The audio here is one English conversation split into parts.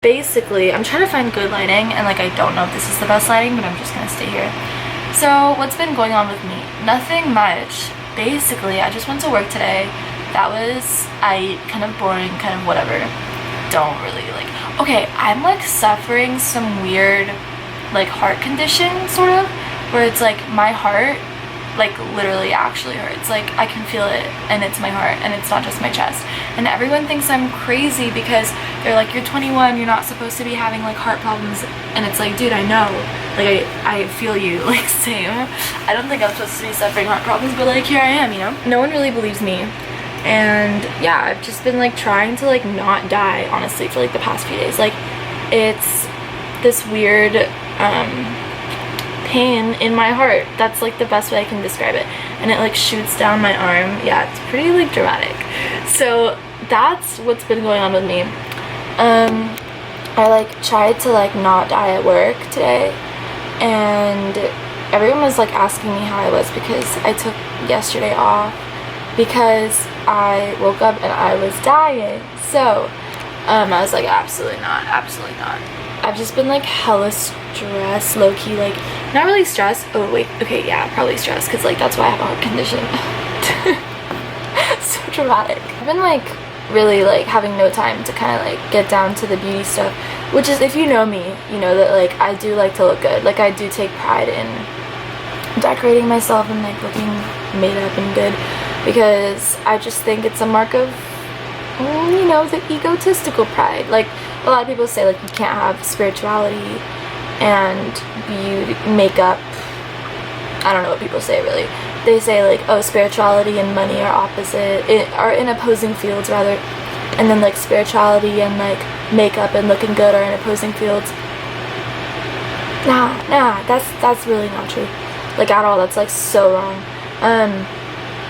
Basically, I'm trying to find good lighting, and like I don't know if this is the best lighting, but I'm just gonna stay here. So what's been going on with me? Nothing much. Basically, I just went to work today. That was kind of boring, kind of whatever. Don't really like. Okay, I'm like suffering some weird like heart condition sort of, where it's like my heart like literally actually hurts. Like I can feel it, and it's my heart, and it's not just my chest. And everyone thinks I'm crazy because they're like, you're 21, you're not supposed to be having like heart problems. And it's like, dude, I know, like I feel you, like same. I don't think I'm supposed to be suffering heart problems, but like here I am, you know. No one really believes me. And yeah, I've just been like trying to like not die, honestly, for like the past few days. Like it's this weird pain in my heart. That's like the best way I can describe it. And it like shoots down my arm. Yeah, it's pretty like dramatic. So that's what's been going on with me. I like tried to like not die at work today, and everyone was like asking me how I was because I took yesterday off because I woke up and I was dying. So I was like, absolutely not, absolutely not. I've just been like hella stressed, low-key, like not really stressed. Oh wait, okay, yeah, probably stressed, because like that's why I have a heart condition. So dramatic. I've been like really like having no time to kind of like get down to the beauty stuff, which is, if you know me, you know that like I do like to look good. Like I do take pride in decorating myself and like looking made up and good, because I just think it's a mark of, you know, the egotistical pride. Like a lot of people say like you can't have spirituality and beauty, makeup. I don't know what people say really. They say like, oh, spirituality and money are are in opposing fields rather, and then like spirituality and like makeup and looking good are in opposing fields. Nah, that's really not true, like at all. That's like so wrong.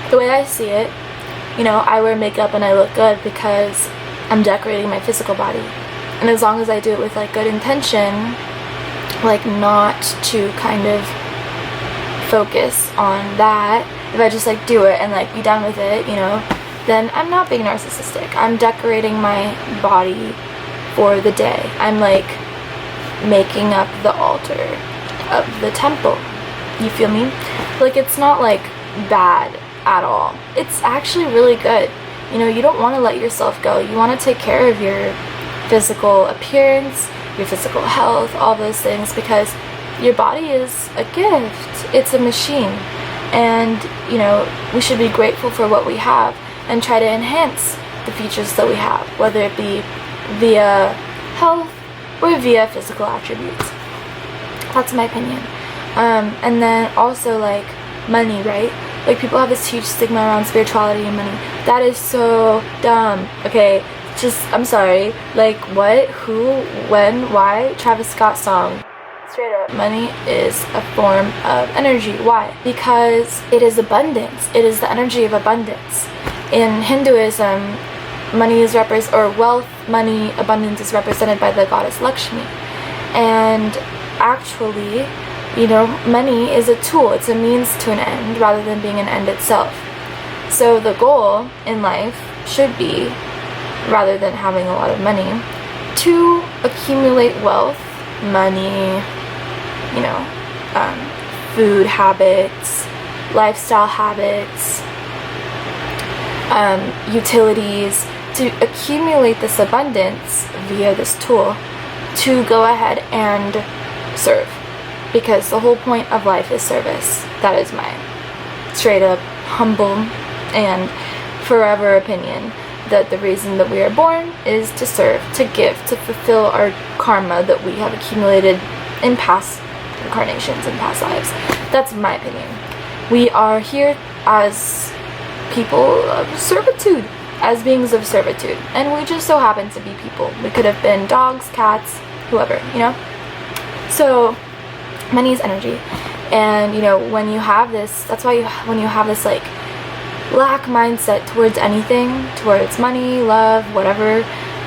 The way I see it, you know, I wear makeup and I look good because I'm decorating my physical body, and as long as I do it with like good intention, like not to kind of focus on that, if I just like do it and like be done with it, you know, then I'm not being narcissistic. I'm decorating my body for the day. I'm like making up the altar of the temple. You feel me? Like it's not like bad at all. It's actually really good. You know, you don't want to let yourself go. You want to take care of your physical appearance, your physical health, all those things, because your body is a gift. It's a machine. And, you know, we should be grateful for what we have and try to enhance the features that we have, whether it be via health or via physical attributes. That's my opinion. And then also like money, right? Like people have this huge stigma around spirituality and money. That is so dumb. Okay, just, I'm sorry. Like what? Who? When? Why? Travis Scott song. Straight up, money is a form of energy. Why? Because it is abundance. It is the energy of abundance. In Hinduism, money is wealth, money, abundance is represented by the goddess Lakshmi. And actually, you know, money is a tool. It's a means to an end rather than being an end itself. So the goal in life should be, rather than having a lot of money, to accumulate wealth, money, you know, food habits, lifestyle habits, utilities, to accumulate this abundance via this tool to go ahead and serve. Because the whole point of life is service. That is my straight up, humble, and forever opinion, that the reason that we are born is to serve, to give, to fulfill our karma that we have accumulated in past incarnations and past lives. That's my opinion. We are here as people of servitude, as beings of servitude, and we just so happen to be people. We could have been dogs, cats, whoever, you know? So money is energy, and you know, when you have this, that's why when you have this like lack mindset towards anything, towards money, love, whatever,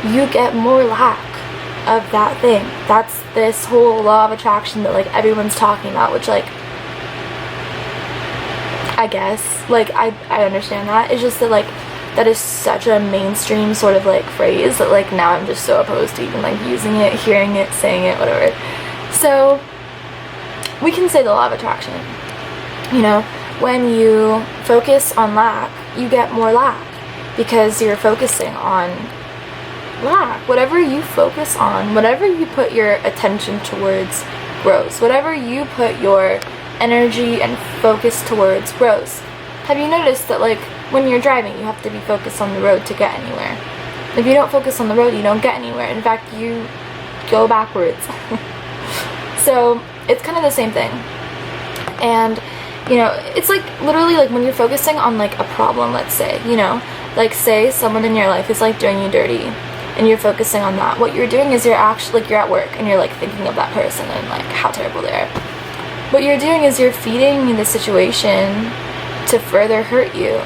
you get more lack of that thing. That's this whole law of attraction that like everyone's talking about, which like I guess like I understand that. It's just that like that is such a mainstream sort of like phrase that like now I'm just so opposed to even like using it, hearing it, saying it, whatever. So we can say the law of attraction. You know, when you focus on lack, you get more lack because you're focusing on lack. Whatever you focus on, whatever you put your attention towards grows. Whatever you put your energy and focus towards grows. Have you noticed that like when you're driving, you have to be focused on the road to get anywhere? If you don't focus on the road, you don't get anywhere. In fact, you go backwards. So it's kind of the same thing. And you know, it's like literally like when you're focusing on like a problem, let's say, you know, like say someone in your life is like doing you dirty and you're focusing on that. What you're doing is you're actually like you're at work and you're like thinking of that person and like how terrible they are. What you're doing is you're feeding the situation to further hurt you.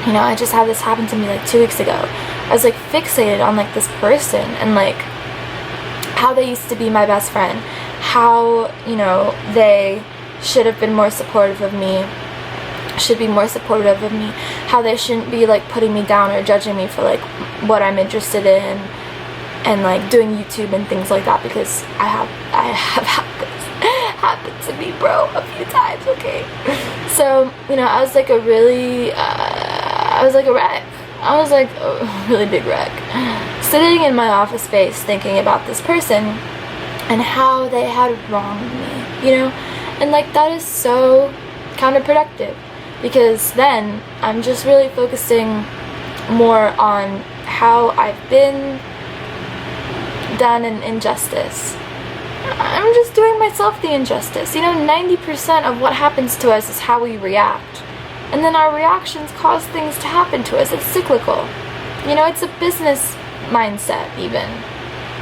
You know, I just had this happen to me like 2 weeks ago. I was like fixated on like this person and like how they used to be my best friend, how, you know, they should have been more supportive of me, should be more supportive of me, how they shouldn't be like putting me down or judging me for like what I'm interested in and like doing YouTube and things like that, because I have had this happen to me, bro, a few times, okay? So, you know, I was like a really, I was like a wreck. I was like a really big wreck. Sitting in my office space thinking about this person and how they had wronged me, you know? And like that is so counterproductive, because then I'm just really focusing more on how I've been done an injustice. I'm just doing myself the injustice. You know, 90% of what happens to us is how we react. And then our reactions cause things to happen to us. It's cyclical. You know, it's a business mindset even.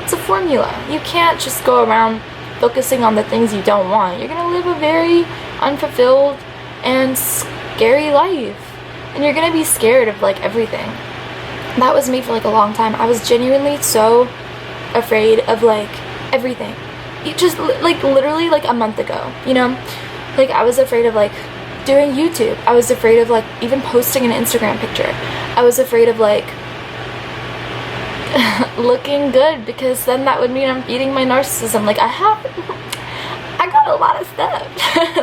It's a formula. You can't just go around focusing on the things you don't want. You're gonna live a very unfulfilled and scary life. And you're gonna be scared of like everything. That was me for like a long time. I was genuinely so afraid of like everything. It just like literally like a month ago, you know? Like I was afraid of like doing YouTube. I was afraid of like even posting an Instagram picture. I was afraid of like looking good, because then that would mean I'm feeding my narcissism. Like I got a lot of stuff.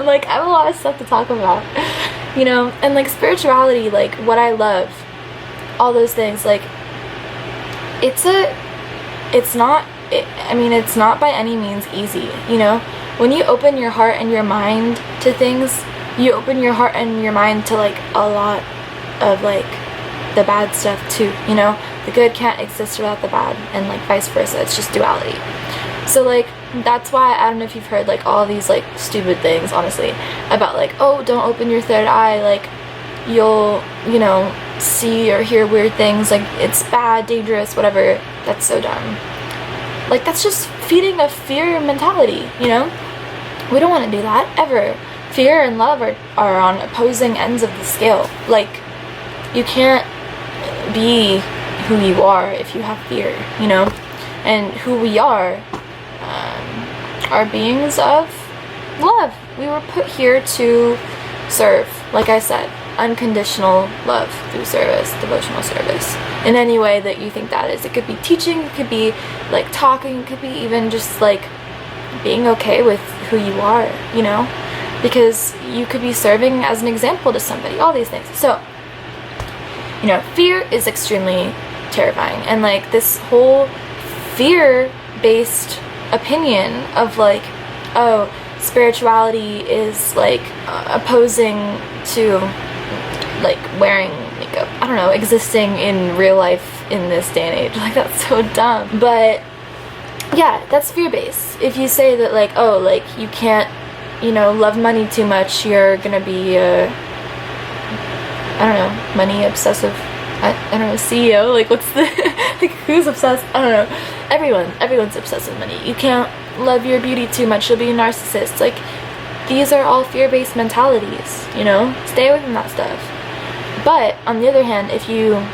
Like I have a lot of stuff to talk about, you know? And like spirituality, like what I love, all those things, like it's not by any means easy, you know? When you open your heart and your mind to things, you open your heart and your mind to like a lot of like the bad stuff too, you know? The good can't exist without the bad, and like vice versa. It's just duality. So like that's why, I don't know if you've heard like all these like stupid things, honestly, about like, oh, don't open your third eye, like you'll, you know, see or hear weird things, like it's bad, dangerous, whatever. That's so dumb. Like that's just feeding a fear mentality, you know? We don't want to do that, ever. Fear and love are on opposing ends of the scale. Like you can't be who you are if you have fear, you know? And who we are beings of love. We were put here to serve, like I said, unconditional love through service, devotional service, in any way that you think that is. It could be teaching, it could be like talking, it could be even just like being okay with who you are, you know? Because you could be serving as an example to somebody, all these things. So, you know, fear is extremely terrifying, and like this whole fear-based opinion of like, oh, spirituality is like opposing to like wearing makeup, I don't know, existing in real life in this day and age. Like that's so dumb. But yeah, that's fear-based. If you say that like, oh, like you can't, you know, love money too much, you're gonna be I don't know, money obsessive, I don't know, CEO, like what's the like who's obsessed? I don't know. Everyone's obsessed with money. You can't love your beauty too much, you'll be a narcissist. Like these are all fear-based mentalities, you know? Stay away from that stuff. But on the other hand, if you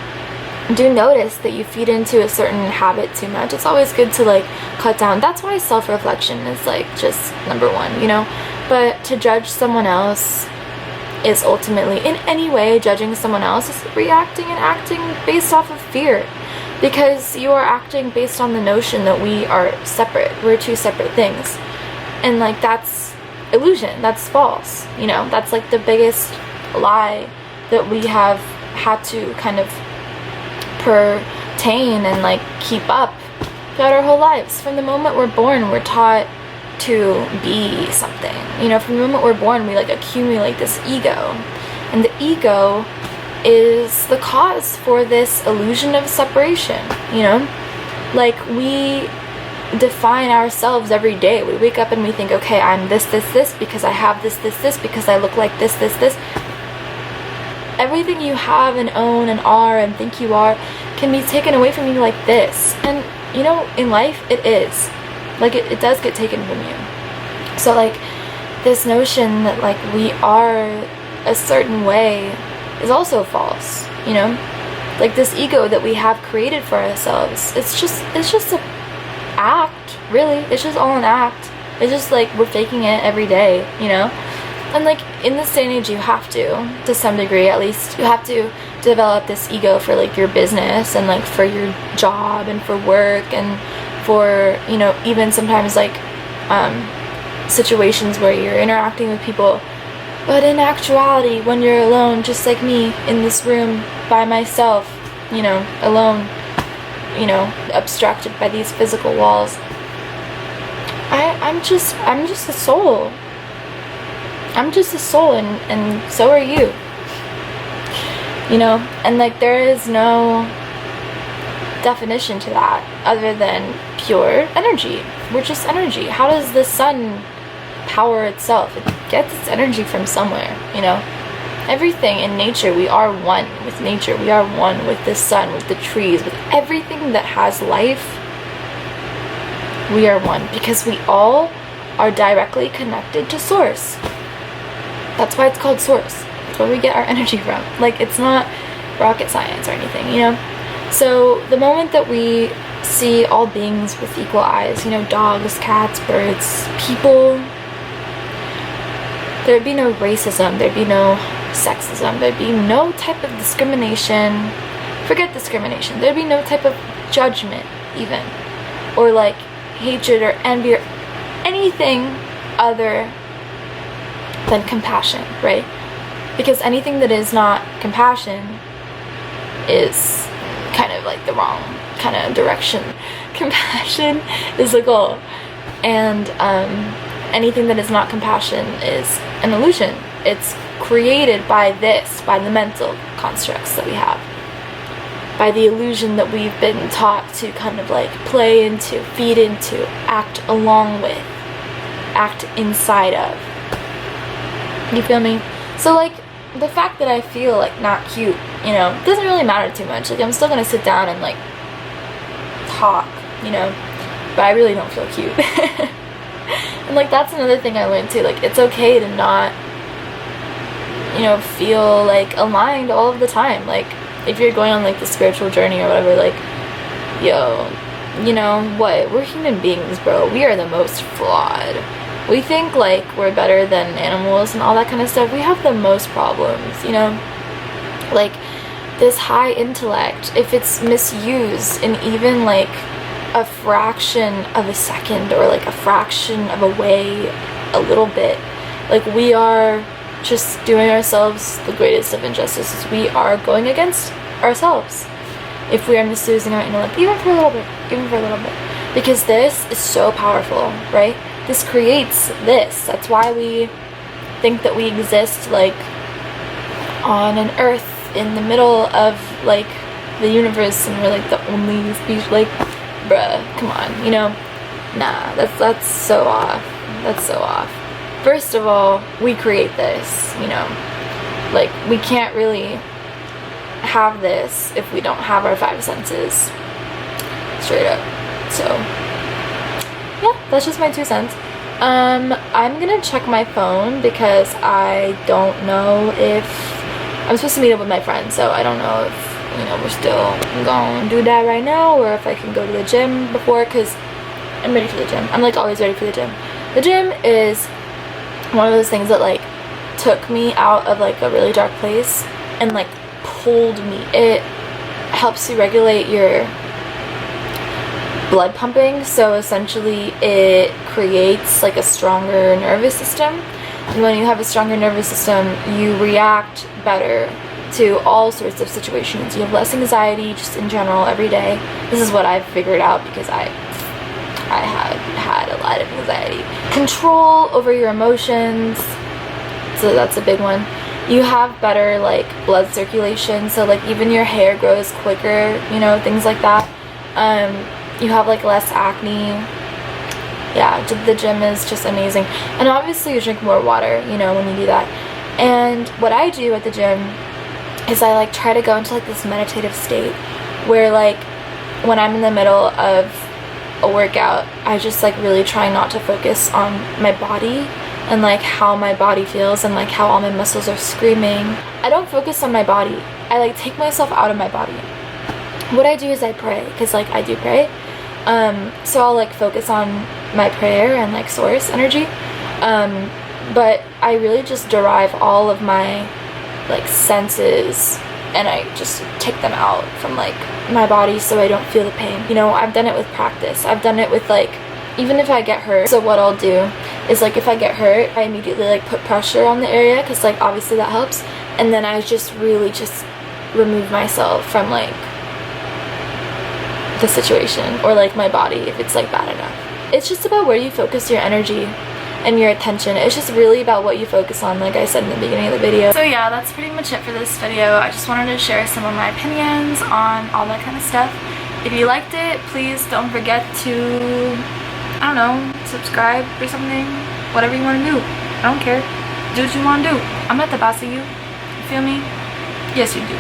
do notice that you feed into a certain habit too much, it's always good to like cut down. That's why self-reflection is like just number one, you know? But to judge someone else is ultimately in any way judging someone else is reacting and acting based off of fear, because you are acting based on the notion that we are separate, we're two separate things, and like that's illusion, that's false, you know, that's like the biggest lie that we have had to kind of pertain and like keep up throughout our whole lives. From the moment we're born, we're taught to be something, you know. From the moment we're born, we like accumulate this ego, and the ego is the cause for this illusion of separation, you know. Like, we define ourselves every day. We wake up and we think, okay, I'm this because I have this because I look like this. Everything you have and own and are and think you are can be taken away from you like this. And you know, in life it is like it does get taken from you. So like this notion that like we are a certain way is also false, you know. Like this ego that we have created for ourselves, it's just an act, really. It's just all an act. It's just like we're faking it every day, you know. And like in this day and age, you have to some degree at least, you have to develop this ego for like your business and like for your job and for work and for, you know, even sometimes like situations where you're interacting with people. But in actuality, when you're alone, just like me in this room by myself, you know, alone, you know, obstructed by these physical walls, I'm just a soul. I'm just a soul, and so are you. You know, and like there is no definition to that other than pure energy. We're just energy. How does the sun power itself? It gets its energy from somewhere, you know. Everything in nature, we are one with nature. We are one with the sun, with the trees, with everything that has life. We are one because we all are directly connected to source. That's why it's called source. That's where we get our energy from. Like, it's not rocket science or anything, you know. So the moment that we see all beings with equal eyes, you know, dogs, cats, birds, people, there'd be no racism, there'd be no sexism, there'd be no type of discrimination. Forget discrimination. There'd be no type of judgment even, or like hatred or envy or anything other than compassion, right? Because anything that is not compassion is kind of like the wrong kind of direction. Compassion is the goal, and anything that is not compassion is an illusion. It's created by the mental constructs that we have, by the illusion that we've been taught to kind of like play into, feed into, act along with, act inside of. You feel me? So like the fact that I feel like not cute, you know, doesn't really matter too much. Like I'm still gonna sit down and like talk, you know, but I really don't feel cute. And like that's another thing I learned too. Like it's okay to not, you know, feel like aligned all of the time. Like if you're going on like the spiritual journey or whatever, like, yo, you know what? We're human beings, bro. We are the most flawed. We think like we're better than animals and all that kind of stuff. We have the most problems, you know? Like this high intellect, if it's misused in even like a fraction of a second or like a fraction of a way, a little bit, like we are just doing ourselves the greatest of injustices. We are going against ourselves if we are misusing our intellect, even for a little bit, because this is so powerful, right? This creates this. That's why we think that we exist like on an earth in the middle of like the universe and we're like the only species. Like, bruh, come on, you know? Nah, that's so off. That's so off. First of all, we create this, you know? Like, we can't really have this if we don't have our five senses. Straight up. So yeah, that's just my 2 cents. I'm gonna check my phone because I don't know if I'm supposed to meet up with my friend, so I don't know if, you know, we're still gonna do that right now or if I can go to the gym before, because I'm ready for the gym. I'm like always ready for the gym. The gym is one of those things that like took me out of like a really dark place and like pulled me. It helps you regulate your blood pumping, so essentially it creates like a stronger nervous system, and when you have a stronger nervous system, you react better to all sorts of situations. You have less anxiety just in general every day. This is what I've figured out because I had a lot of anxiety. Control over your emotions, so that's a big one. You have better like blood circulation, so like even your hair grows quicker, you know, things like that. You have like less acne. Yeah, the gym is just amazing. And obviously you drink more water, you know, when you do that. And what I do at the gym is I like try to go into like this meditative state where like when I'm in the middle of a workout, I just like really try not to focus on my body and like how my body feels and like how all my muscles are screaming. I don't focus on my body. I like take myself out of my body. What I do is I pray, because like I do pray. So I'll like focus on my prayer and like source energy. But I really just derive all of my like senses and I just take them out from like my body so I don't feel the pain. You know, I've done it with practice. I've done it with like, even if I get hurt. So what I'll do is like if I get hurt, I immediately like put pressure on the area, because like obviously that helps. And then I just really just remove myself from like the situation or like my body if it's like bad enough. It's just about where you focus your energy and your attention. It's just really about what you focus on, like I said in the beginning of the video. So yeah, that's pretty much it for this video. I just wanted to share some of my opinions on all that kind of stuff. If you liked it, please don't forget to, I don't know, subscribe or something. Whatever you want to do. I don't care. Do what you want to do. I'm not the boss of you. You feel me? Yes, you do.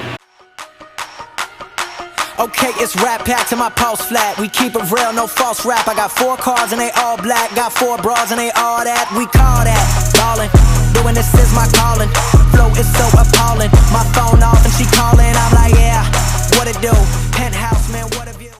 Okay, it's rap pack to my pulse flat. We keep it real, no false rap. I got 4 cars and they all black. Got 4 bras and they all that. We call that Ballin. Doing this is my calling. Flow is so appalling. My phone off and she calling.